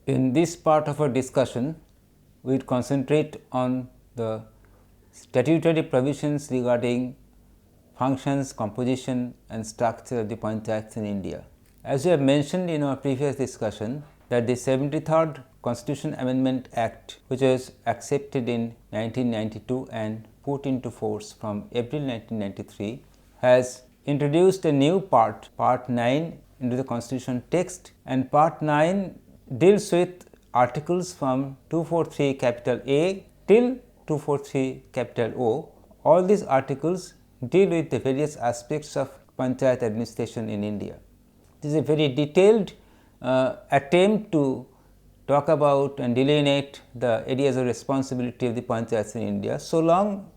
In this part of our discussion, we will concentrate on the statutory provisions regarding functions, composition and structure of the panchayats in India. As we have mentioned in our previous discussion, that the 73rd Constitution Amendment Act, which was accepted in 1992 and put into force from April 1993, has introduced a new part 9 into the Constitution text, and part 9 deals with articles from 243 capital A till 243 capital O. All these articles deal with the various aspects of panchayat administration in India. This is a very detailed attempt to talk about and delineate the areas of responsibility of the panchayats in India. So long,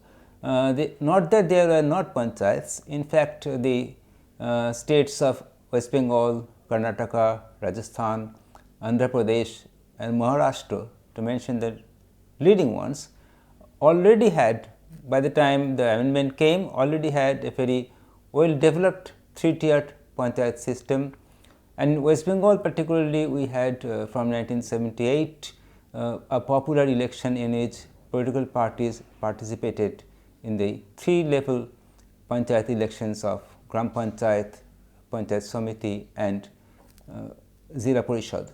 not that there are not panchayats, in fact, the states of West Bengal, Karnataka, Rajasthan, Andhra Pradesh and Maharashtra, to mention the leading ones, already had, by the time the amendment came, already had a very well developed 3-tiered panchayat system. And in West Bengal particularly, we had from 1978 a popular election in which political parties participated in the 3-level panchayat elections of Gram Panchayat, Panchayat Samiti and Zila Parishad.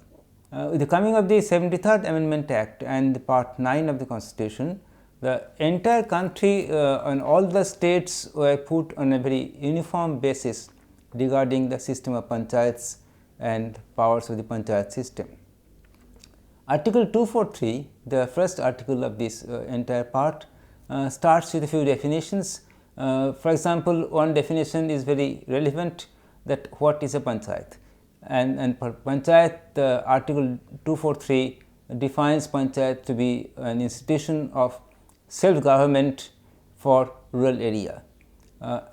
With the coming of the 73rd Amendment Act and part 9 of the Constitution, the entire country and all the states were put on a very uniform basis regarding the system of panchayats and powers of the panchayat system. Article 243, the first article of this entire part, starts with a few definitions. For example, one definition is very relevant, that what is a panchayat, and for panchayat, article 243 defines panchayat to be an institution of self-government for rural area,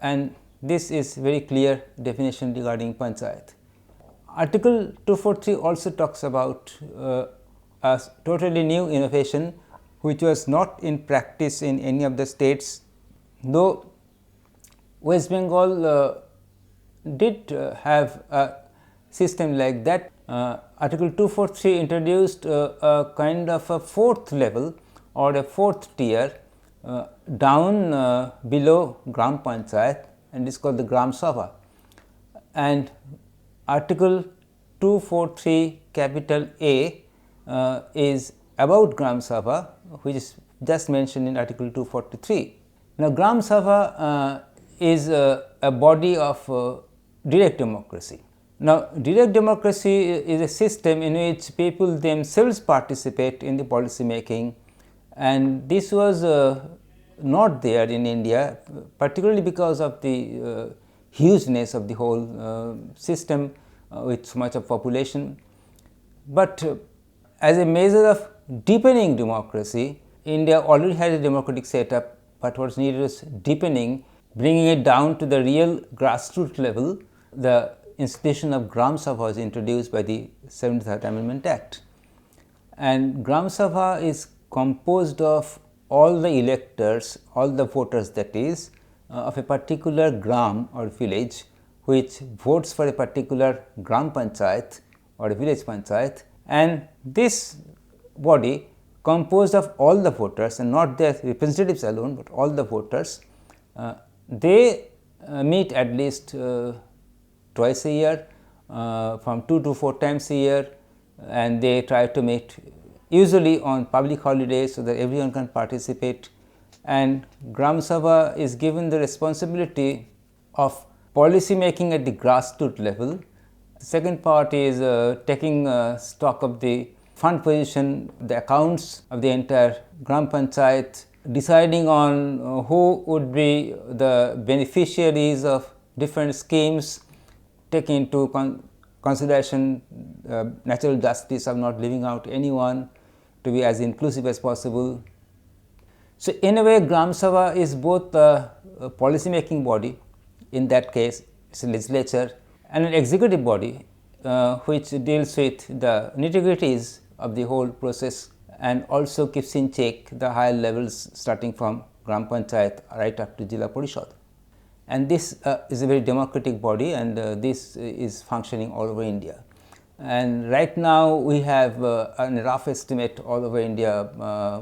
and this is very clear definition regarding panchayat. Article 243 also talks about a totally new innovation which was not in practice in any of the states, though West Bengal did have a system like that. Article 243 introduced a kind of a 4th level or a 4th tier down below Gram Panchayat, and is called the Gram Sabha. And Article 243 capital A is about Gram Sabha, which is just mentioned in Article 243. Now, Gram Sabha is a body of direct democracy. Now, direct democracy is a system in which people themselves participate in the policy making, and this was not there in India, particularly because of the hugeness of the whole system with so much of population. But as a measure of deepening democracy, India already had a democratic setup, but what was needed was deepening, bringing it down to the real grassroots level. The institution of Gram Sabha was introduced by the 73rd Amendment Act, and Gram Sabha is composed of all the electors, all the voters, that is, of a particular gram or village, which votes for a particular Gram Panchayat or a village panchayat, and this body, composed of all the voters and not their representatives alone, but all the voters, they meet at least twice a year, from 2 to 4 times a year, and they try to meet usually on public holidays so that everyone can participate. And Gram Sabha is given the responsibility of policy making at the grassroots level. The second part is taking stock of the fund position, the accounts of the entire Gram Panchayat, deciding on who would be the beneficiaries of different schemes, taking into consideration natural justice of not leaving out anyone, to be as inclusive as possible. So, in a way, Gram Sabha is both a policy making body, in that case it is a legislature, and an executive body which deals with the nitty-gritties of the whole process and also keeps in check the higher levels starting from Gram Panchayat right up to Zila Parishad. And this is a very democratic body, and this is functioning all over India. and right now we have a rough estimate all over India,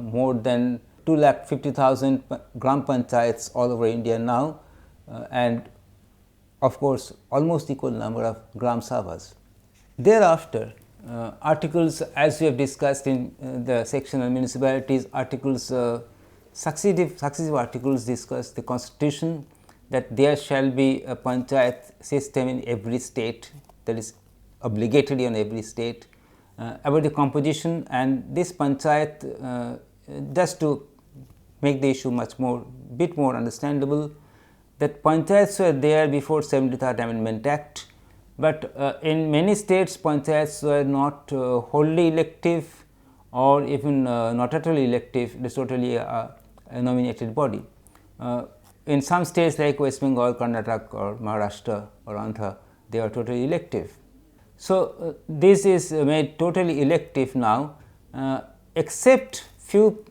more than 250,000 gram panchayats all over India now, and of course almost equal number of gram sabhas. Thereafter, articles, as we have discussed in the section on municipalities, articles successive articles discuss the constitution, that there shall be a panchayat system in every state, that is obligatory on every state, about the composition, and this panchayat, just to make the issue bit more understandable, that panchayats were there before 73rd Amendment Act, but in many states panchayats were not wholly elective or even not at all elective, it is totally a nominated body. In some states like West Bengal, Karnataka or Maharashtra or Andhra, they are totally elective. So, this is made totally elective now, except few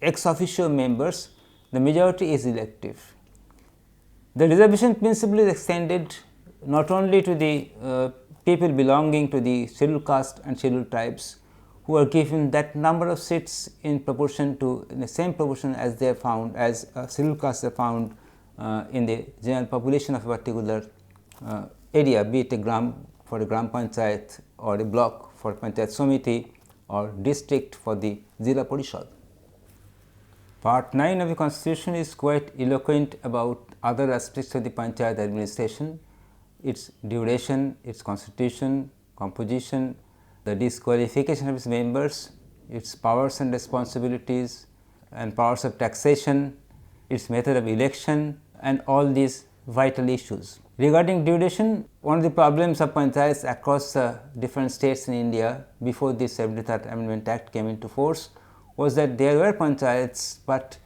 ex officio members, the majority is elective. The reservation principle is extended not only to the people belonging to the scheduled caste and scheduled tribes, who are given that number of seats in proportion to, in the same proportion as they are found, as scheduled castes are found in the general population of a particular area, be it a gram for a gram panchayat or a block for panchayat somiti or district for the Jila Parishad. Part 9 of the constitution is quite eloquent about other aspects of the panchayat administration, its duration, its constitution, composition, the disqualification of its members, its powers and responsibilities and powers of taxation, its method of election, and all these vital issues. Regarding duration, one of the problems of panchayats across different states in India before the 73rd Amendment Act came into force was that there were panchayats, but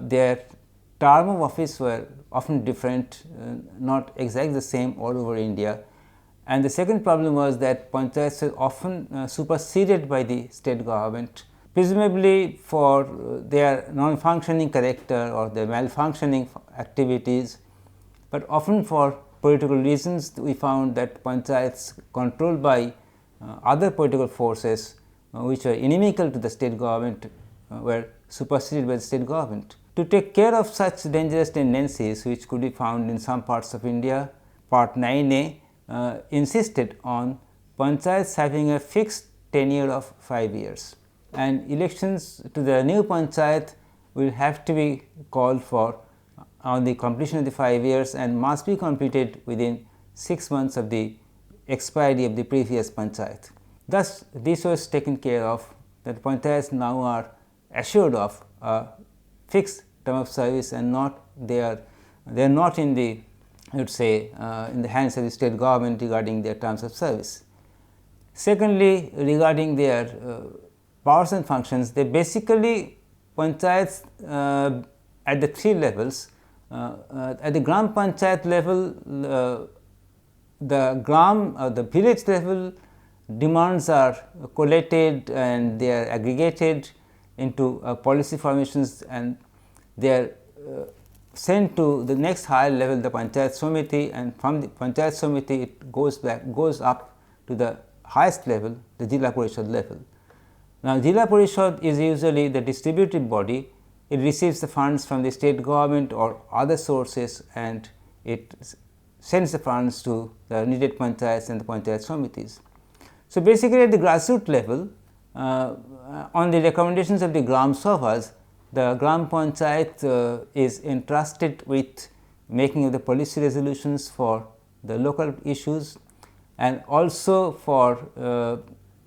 their term of office were often different, not exactly the same all over India. And the second problem was that panchayats were often superseded by the state government, presumably for their non-functioning character or their malfunctioning activities, but often for political reasons. We found that panchayats controlled by other political forces which were inimical to the state government were superseded by the state government. To take care of such dangerous tendencies which could be found in some parts of India, Part 9A insisted on panchayats having a fixed tenure of 5 years, and elections to the new panchayat will have to be called for on the completion of the 5 years and must be completed within 6 months of the expiry of the previous panchayat. Thus, this was taken care of, that panchayats now are assured of a fixed term of service and not they are not in the, I would say, in the hands of the state government regarding their terms of service. Secondly, regarding their powers and functions, they basically panchayats at the 3 levels. At the gram panchayat level, the village level demands are collated and they are aggregated into policy formations, and they are sent to the next higher level, the panchayat somiti, and from the panchayat somiti it goes up to the highest level, the Jila Parishad level. Now, Jila Parishad is usually the distributive body. It receives the funds from the state government or other sources, and it sends the funds to the needed panchayats and the panchayat somitis. So, basically at the grassroots level, on the recommendations of the gram sabhas, the gram panchayat is entrusted with making of the policy resolutions for the local issues, and also for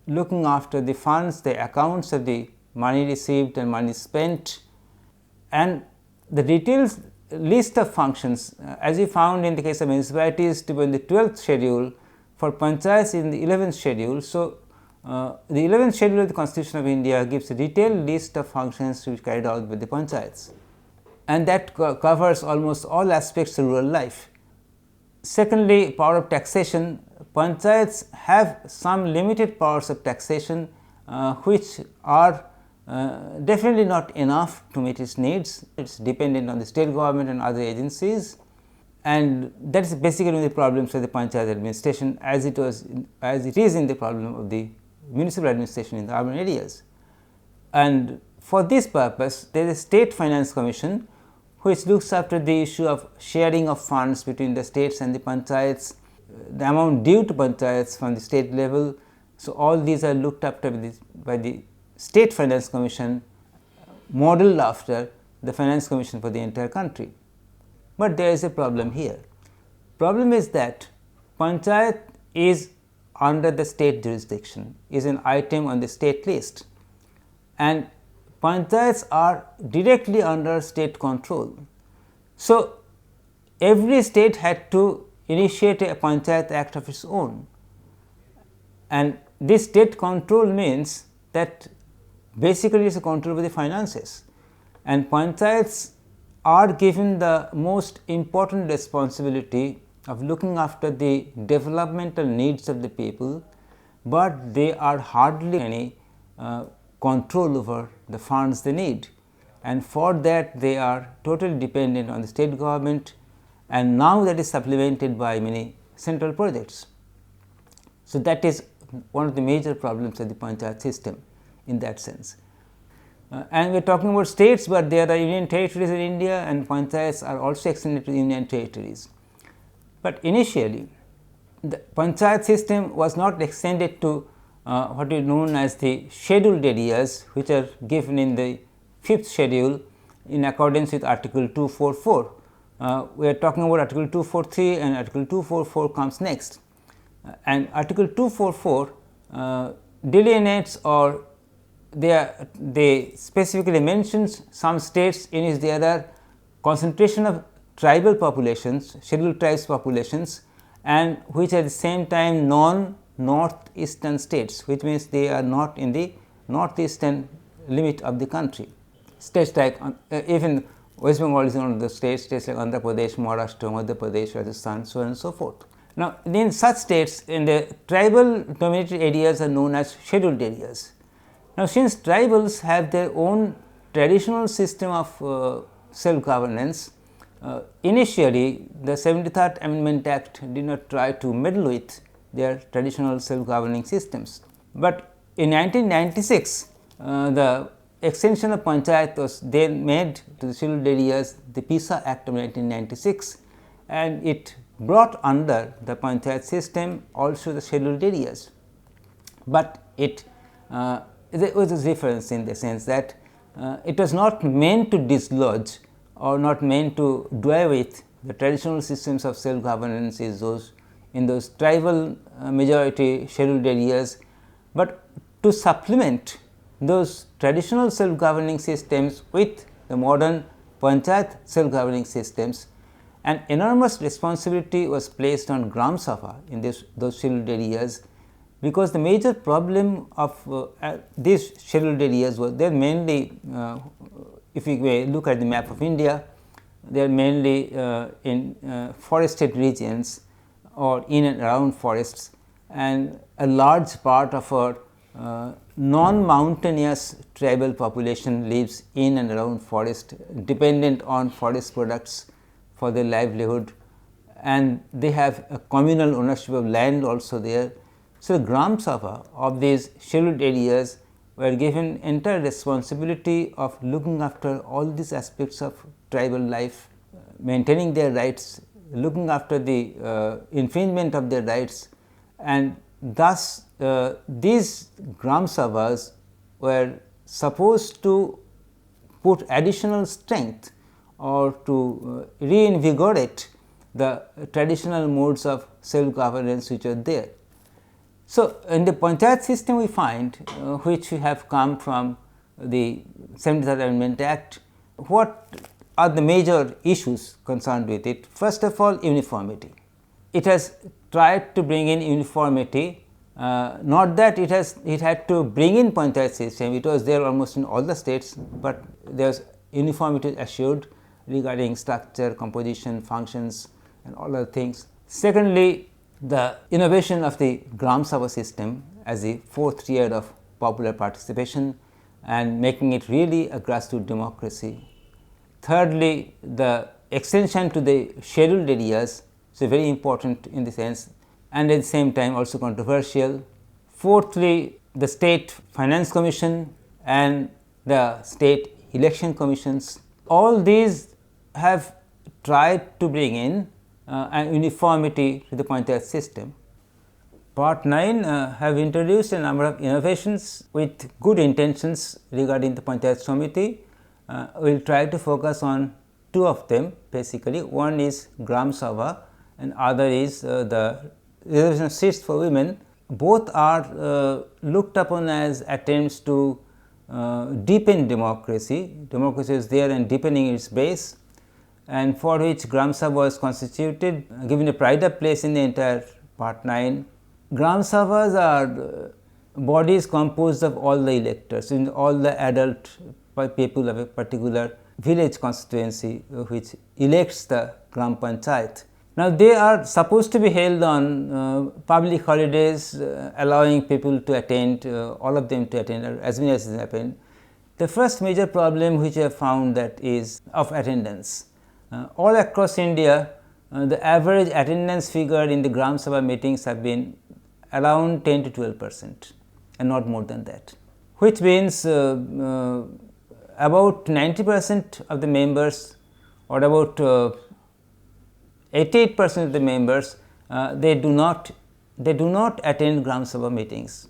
looking after the funds, the accounts of the money received and money spent, and the detailed list of functions, as we found in the case of municipalities to be in the 12th schedule, for panchayats in the 11th schedule. So, the 11th schedule of the Constitution of India gives a detailed list of functions to be carried out by the panchayats, and that covers almost all aspects of rural life. Secondly, power of taxation. Panchayats have some limited powers of taxation which are definitely not enough to meet its needs. It is dependent on the state government and other agencies, and that is basically one of the problems of the panchayat administration, as it is in the problem of the municipal administration in the urban areas. And for this purpose, there is a State Finance Commission which looks after the issue of sharing of funds between the states and the panchayats, the amount due to panchayats from the state level. So, all these are looked after by the State Finance Commission, modeled after the Finance Commission for the entire country. But there is a problem here. Problem is that panchayat is under the state jurisdiction, is an item on the state list, and panchayats are directly under state control. So, every state had to initiate a panchayat act of its own, and this state control means that basically it is a control over the finances, and panchayats are given the most important responsibility of looking after the developmental needs of the people, but they are hardly any control over the funds they need, and for that they are totally dependent on the state government, and now that is supplemented by many central projects. So, that is one of the major problems of the panchayat system in that sense. And we are talking about states, but there are union territories in India, and panchayats are also extended to union territories. But initially, the panchayat system was not extended to what is known as the scheduled areas, which are given in the 5th schedule in accordance with article 244. We are talking about article 243, and article 244 comes next. And article 244 delineates, or they specifically mentions some states in which there are concentration of tribal populations, scheduled tribes populations, and which at the same time non-northeastern states, which means they are not in the northeastern limit of the country. States like even West Bengal is one of the states like Andhra Pradesh, Maharashtra, Madhya Pradesh, Rajasthan, so on and so forth. Now, in such states, in the tribal dominated areas are known as scheduled areas. Now, since tribals have their own traditional system of self-governance, initially the 73rd Amendment Act did not try to meddle with their traditional self-governing systems. But in 1996, the extension of panchayat was then made to the scheduled areas, the PISA Act of 1996, and it brought under the panchayat system also the scheduled areas. But there was a difference in the sense that it was not meant to dislodge or not meant to do away with the traditional systems of self-governance in those tribal majority scheduled areas, but to supplement those traditional self-governing systems with the modern panchayat self-governing systems. An enormous responsibility was placed on Gram Sabha in those scheduled areas, because the major problem of these scheduled areas was they are mainly, if we look at the map of India, they are mainly in forested regions or in and around forests, and a large part of our non-mountainous tribal population lives in and around forest, dependent on forest products for their livelihood, and they have a communal ownership of land also there. So, the Gram Sabha of these scheduled areas were given entire responsibility of looking after all these aspects of tribal life, maintaining their rights, looking after the infringement of their rights, and thus these Gram Sabhas were supposed to put additional strength or to reinvigorate the traditional modes of self-governance which are there. So, in the panchayat system we find which have come from the 73rd Amendment Act, what are the major issues concerned with it? First of all, uniformity. It has tried to bring in uniformity, not that it had to bring in panchayat system, it was there almost in all the states, but there was uniformity assured regarding structure, composition, functions and all other things. Secondly, the innovation of the Gram Sabha system as the fourth tier of popular participation and making it really a grassroots democracy. Thirdly, the extension to the scheduled areas, so very important in the sense, and at the same time also controversial. Fourthly, the state finance commission and the state election commissions, all these have tried to bring in an uniformity to the panchayat system. Part 9 have introduced a number of innovations with good intentions regarding the panchayat samiti. We will try to focus on two of them basically. One is Gram Sabha and other is the reservation of seats for women. Both are looked upon as attempts to deepen democracy. Democracy is there and deepening its base, and for which Gram Sabha was constituted, given a pride of place in the entire Part 9. Gram Sabhas are bodies composed of all the electors, in all the adult people of a particular village constituency which elects the Gram Panchayat. Now, they are supposed to be held on public holidays, allowing people to attend, all of them to attend, or as many as happen. The first major problem which I have found that is of attendance. All across India, the average attendance figure in the Gram Sabha meetings have been around 10 to 12% and not more than that, which means about 90% of the members or about 88% of the members they do not attend Gram Sabha meetings.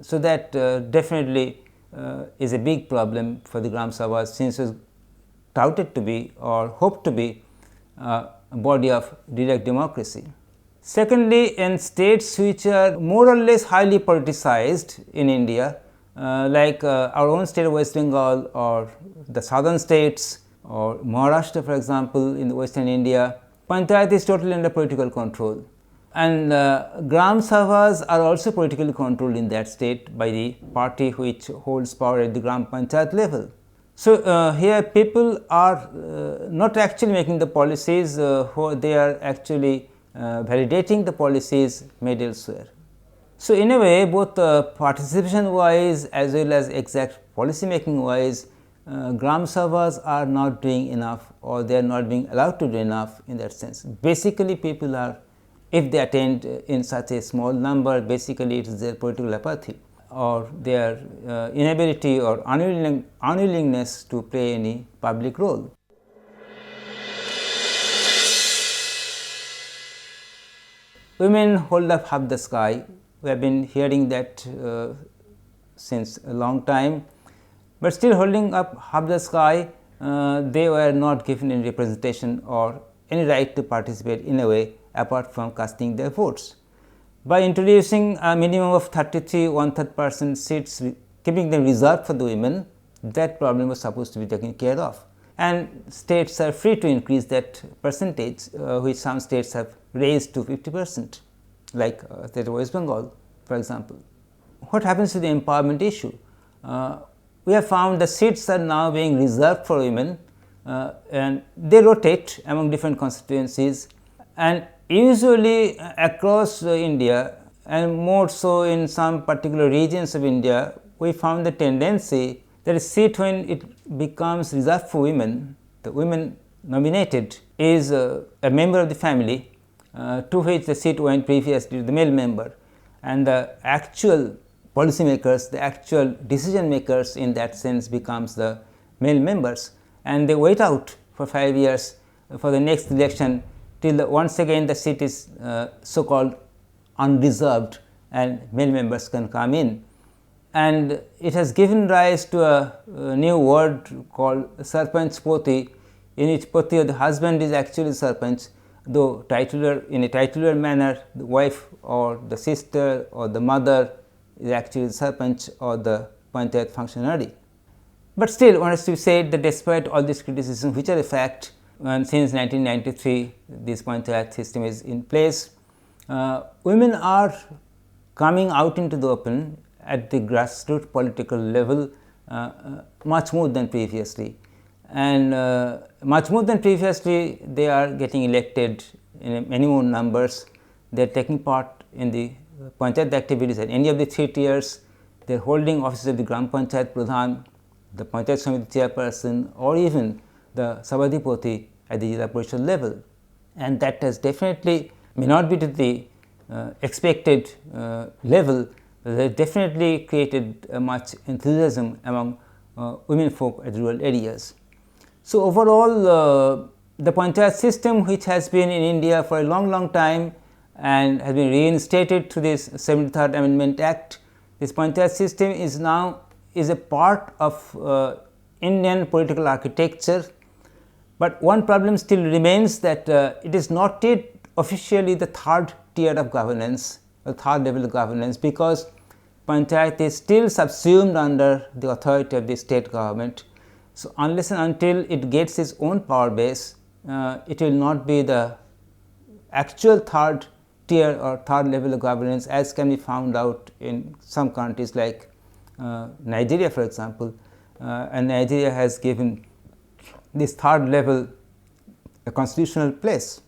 So, that definitely is a big problem for the Gram Sabha, since it is touted to be or hoped to be a body of direct democracy. Secondly, in states which are more or less highly politicized in India, like our own state of West Bengal or the southern states or Maharashtra, for example, in the western India, panchayat is totally under political control, and Gram Sabhas are also politically controlled in that state by the party which holds power at the Gram Panchayat level. So, here people are not actually making the policies, they are actually validating the policies made elsewhere. So, in a way, both participation wise as well as exact policy making wise, Gram Sabhas are not doing enough, or they are not being allowed to do enough in that sense. Basically, people are, if they attend in such a small number, basically it is their political apathy or their inability or unwillingness to play any public role. Women hold up half the sky. We have been hearing that since a long time, but still holding up half the sky, they were not given any representation or any right to participate in a way apart from casting their votes. By introducing a minimum of 33 1/3% seats, keeping them reserved for the women, that problem was supposed to be taken care of, and states are free to increase that percentage, which some states have raised to 50%, like state of West Bengal, for example. What happens to the empowerment issue? We have found the seats are now being reserved for women, and they rotate among different constituencies, and usually across India, and more so in some particular regions of India, we found the tendency that a seat, when it becomes reserved for women, the women nominated is a member of the family to which the seat went previously to the male member, and the actual policy makers, the actual decision makers in that sense becomes the male members, and they wait out for 5 years for the next election till once again the seat is so called unreserved and male members can come in. And it has given rise to a new word called Sarpanch Poti, in which Poti, or the husband, is actually Sarpanch, though titular, in a titular manner, the wife or the sister or the mother is actually the Sarpanch or the Panchayat functionary. But still, one has to say that despite all these criticisms, which are a fact, and since 1993 this Panchayat system is in place, women are coming out into the open at the grassroots political level much more than previously, and much more than previously they are getting elected in many more numbers. They are taking part in the Panchayat activities at any of the 3 tiers. They are holding offices of the Gram Panchayat Pradhan, the Panchayat Samiti chairperson, or even the Sabadhipati at the Jila Parishad level, and that has definitely may not be to the expected level, but they definitely created much enthusiasm among women folk at rural areas. So, overall the panchayat system, which has been in India for a long time and has been reinstated through this 73rd Amendment Act, this panchayat system is now a part of Indian political architecture, but one problem still remains, that it is not yet officially the third tier of governance, or third level of governance, because panchayat is still subsumed under the authority of the state government. So, unless and until it gets its own power base, it will not be the actual third tier or third level of governance, as can be found out in some countries like Nigeria, for example, and Nigeria has given this third level a constitutional place.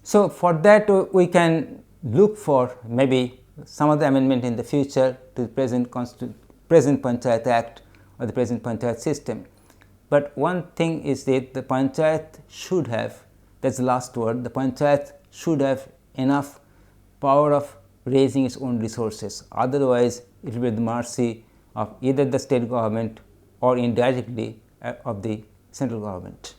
So, for that we can look for maybe some other amendment in the future to the present Panchayat Act or the present panchayat system. But one thing is that the panchayat should have, that is the last word, the panchayat should have enough power of raising its own resources, otherwise it will be at the mercy of either the state government or indirectly of the central government.